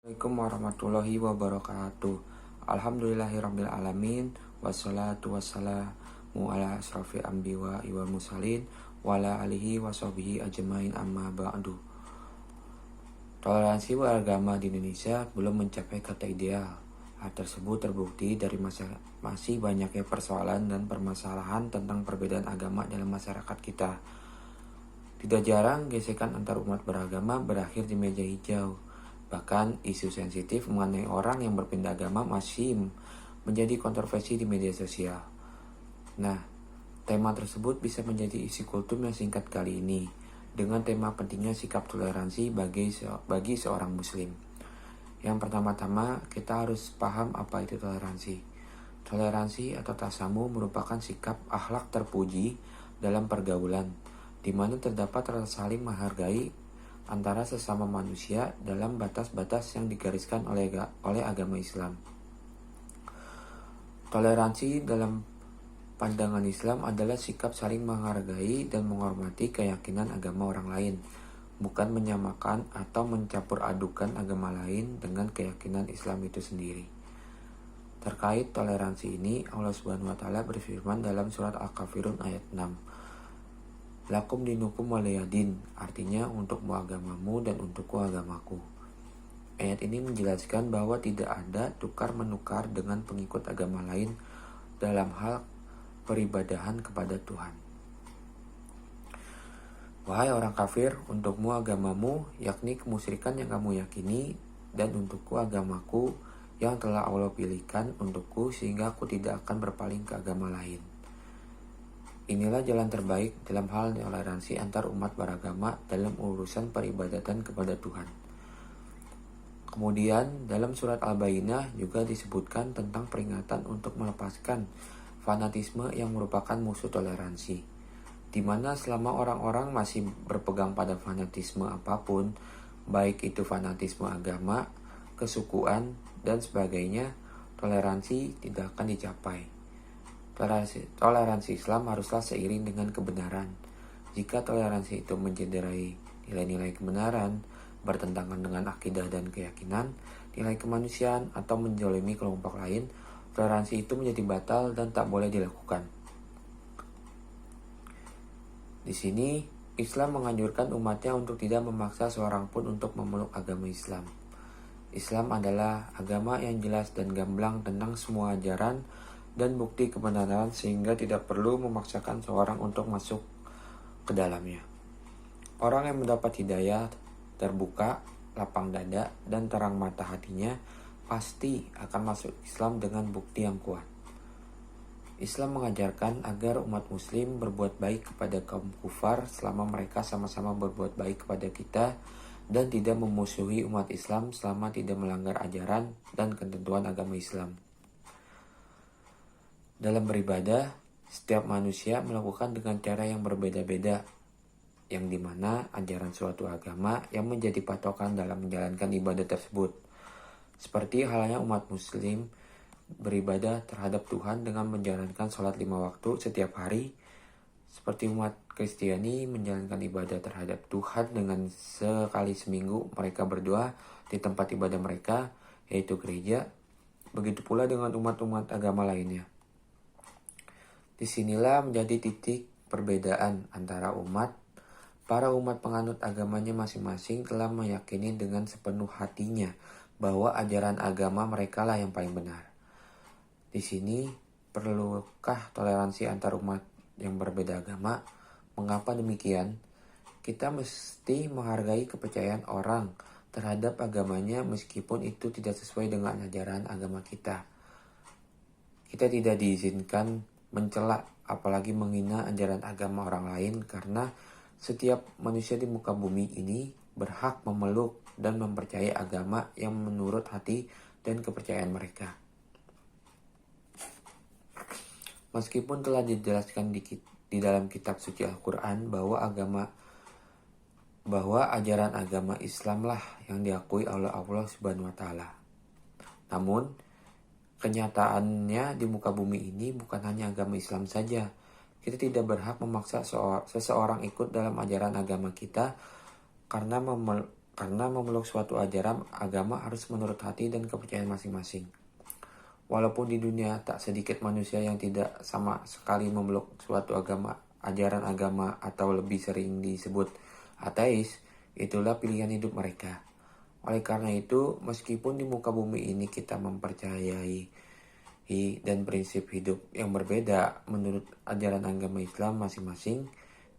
Assalamualaikum warahmatullahi wabarakatuh. Alhamdulillahirabbil alamin wassalatu wassalamu ala asrofil anbiya wal mursalin wa ala alihi washabihi ajmain amma ba'du. Toleransi beragama di Indonesia belum mencapai kata ideal. Hal tersebut terbukti dari masih banyaknya persoalan dan permasalahan tentang perbedaan agama dalam masyarakat kita. Tidak jarang gesekan antar umat beragama berakhir di meja hijau. Bahkan isu sensitif mengenai orang yang berpindah agama masih menjadi kontroversi di media sosial. Nah, tema tersebut bisa menjadi isi kultum yang singkat kali ini dengan tema pentingnya sikap toleransi bagi seorang muslim. Yang pertama-tama kita harus paham apa itu toleransi. Toleransi atau tasamu merupakan sikap akhlak terpuji dalam pergaulan, di mana terdapat rasa saling menghargai antara sesama manusia dalam batas-batas yang digariskan oleh agama Islam. Toleransi dalam pandangan Islam adalah sikap saling menghargai dan menghormati keyakinan agama orang lain, bukan menyamakan atau mencampur adukan agama lain dengan keyakinan Islam itu sendiri. Terkait toleransi ini, Allah Subhanahu wa taala berfirman dalam surat Al-Kafirun ayat 6. Lakum dinukum waliyadin, artinya untukmu agamamu dan untukku agamaku. Ayat ini menjelaskan bahwa tidak ada tukar-menukar dengan pengikut agama lain dalam hal peribadahan kepada Tuhan. Wahai orang kafir, untukmu agamamu, yakni kemusyrikan yang kamu yakini, dan untukku agamaku yang telah Allah pilihkan untukku sehingga aku tidak akan berpaling ke agama lain. Inilah jalan terbaik dalam hal toleransi antar umat beragama dalam urusan peribadatan kepada Tuhan. Kemudian dalam surat Al-Bayyinah juga disebutkan tentang peringatan untuk melepaskan fanatisme yang merupakan musuh toleransi, di mana selama orang-orang masih berpegang pada fanatisme apapun, baik itu fanatisme agama, kesukuan, dan sebagainya, toleransi tidak akan dicapai. Toleransi Islam haruslah seiring dengan kebenaran. Jika toleransi itu mencederai nilai-nilai kebenaran, bertentangan dengan akidah dan keyakinan, nilai kemanusiaan, atau menzalimi kelompok lain, toleransi itu menjadi batal dan tak boleh dilakukan. Di sini, Islam menganjurkan umatnya untuk tidak memaksa seorang pun untuk memeluk agama Islam. Islam adalah agama yang jelas dan gamblang tentang semua ajaran dan bukti kebenaran sehingga tidak perlu memaksakan seorang untuk masuk ke dalamnya. Orang yang mendapat hidayah, terbuka, lapang dada, dan terang mata hatinya pasti akan masuk Islam dengan bukti yang kuat. Islam mengajarkan agar umat muslim berbuat baik kepada kaum kufar selama mereka sama-sama berbuat baik kepada kita dan tidak memusuhi umat Islam selama tidak melanggar ajaran dan ketentuan agama Islam. Dalam beribadah, setiap manusia melakukan dengan cara yang berbeda-beda, yang dimana ajaran suatu agama yang menjadi patokan dalam menjalankan ibadah tersebut. Seperti halnya umat muslim beribadah terhadap Tuhan dengan menjalankan sholat 5 waktu setiap hari, seperti umat Kristiani menjalankan ibadah terhadap Tuhan dengan sekali seminggu mereka berdoa di tempat ibadah mereka, yaitu gereja. Begitu pula dengan umat-umat agama lainnya. Disinilah menjadi titik perbedaan antara umat. Para umat penganut agamanya masing-masing telah meyakini dengan sepenuh hatinya bahwa ajaran agama mereka lah yang paling benar. Di sini, perlukah toleransi antar umat yang berbeda agama? Mengapa demikian? Kita mesti menghargai kepercayaan orang terhadap agamanya meskipun itu tidak sesuai dengan ajaran agama kita. Kita tidak diizinkan mencela apalagi menghina ajaran agama orang lain karena setiap manusia di muka bumi ini berhak memeluk dan mempercayai agama yang menurut hati dan kepercayaan mereka. Meskipun telah dijelaskan di dalam kitab suci Al-Quran bahwa ajaran agama Islam lah yang diakui oleh Allah Subhanahu wa taala. Namun, kenyataannya di muka bumi ini bukan hanya agama Islam saja. Kita tidak berhak memaksa seseorang ikut dalam ajaran agama kita karena Karena memeluk suatu ajaran agama harus menurut hati dan kepercayaan masing-masing. Walaupun di dunia tak sedikit manusia yang tidak sama sekali memeluk suatu agama, ajaran agama atau lebih sering disebut ateis, itulah pilihan hidup mereka. Oleh karena itu, meskipun di muka bumi ini kita mempercayai dan prinsip hidup yang berbeda menurut ajaran agama Islam masing-masing,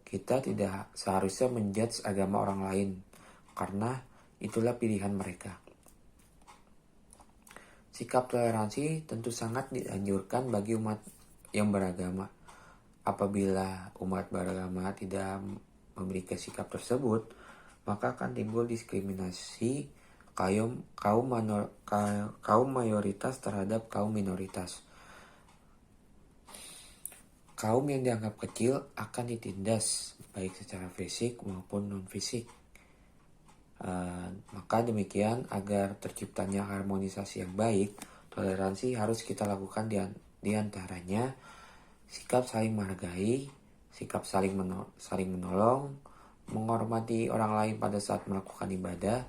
kita tidak seharusnya menjudge agama orang lain, karena itulah pilihan mereka. Sikap toleransi tentu sangat dianjurkan bagi umat yang beragama. Apabila umat beragama tidak memiliki sikap tersebut, maka akan timbul diskriminasi kaum mayoritas terhadap kaum minoritas. Kaum yang dianggap kecil akan ditindas baik secara fisik maupun non-fisik. Maka demikian, agar terciptanya harmonisasi yang baik, toleransi harus kita lakukan di antaranya sikap saling menghargai, sikap saling menolong, menghormati orang lain pada saat melakukan ibadah,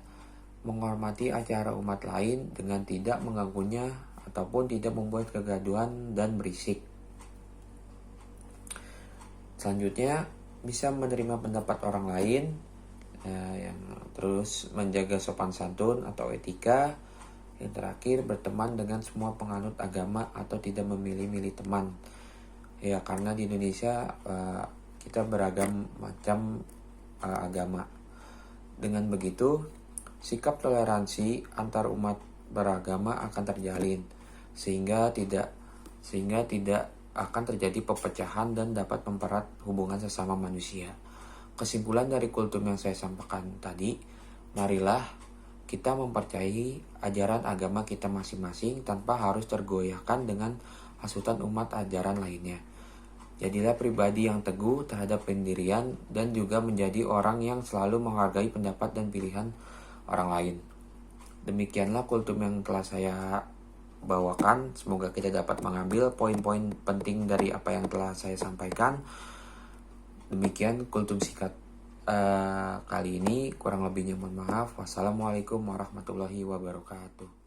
menghormati acara umat lain dengan tidak mengganggunya ataupun tidak membuat kegaduhan dan berisik. Selanjutnya, bisa menerima pendapat orang lain, yang terus menjaga sopan santun atau etika. Yang terakhir, berteman dengan semua penganut agama atau tidak memilih-milih teman. Ya, karena di Indonesia kita beragam macam agama. Dengan begitu, sikap toleransi antar umat beragama akan terjalin sehingga tidak akan terjadi perpecahan dan dapat mempererat hubungan sesama manusia. Kesimpulan dari kultum yang saya sampaikan tadi, marilah kita mempercayai ajaran agama kita masing-masing tanpa harus tergoyahkan dengan hasutan umat ajaran lainnya. Jadilah pribadi yang teguh terhadap pendirian dan juga menjadi orang yang selalu menghargai pendapat dan pilihan orang lain. Demikianlah kultum yang telah saya bawakan. Semoga kita dapat mengambil poin-poin penting dari apa yang telah saya sampaikan. Demikian kultum singkat kali ini, kurang lebihnya mohon maaf. Wassalamualaikum warahmatullahi wabarakatuh.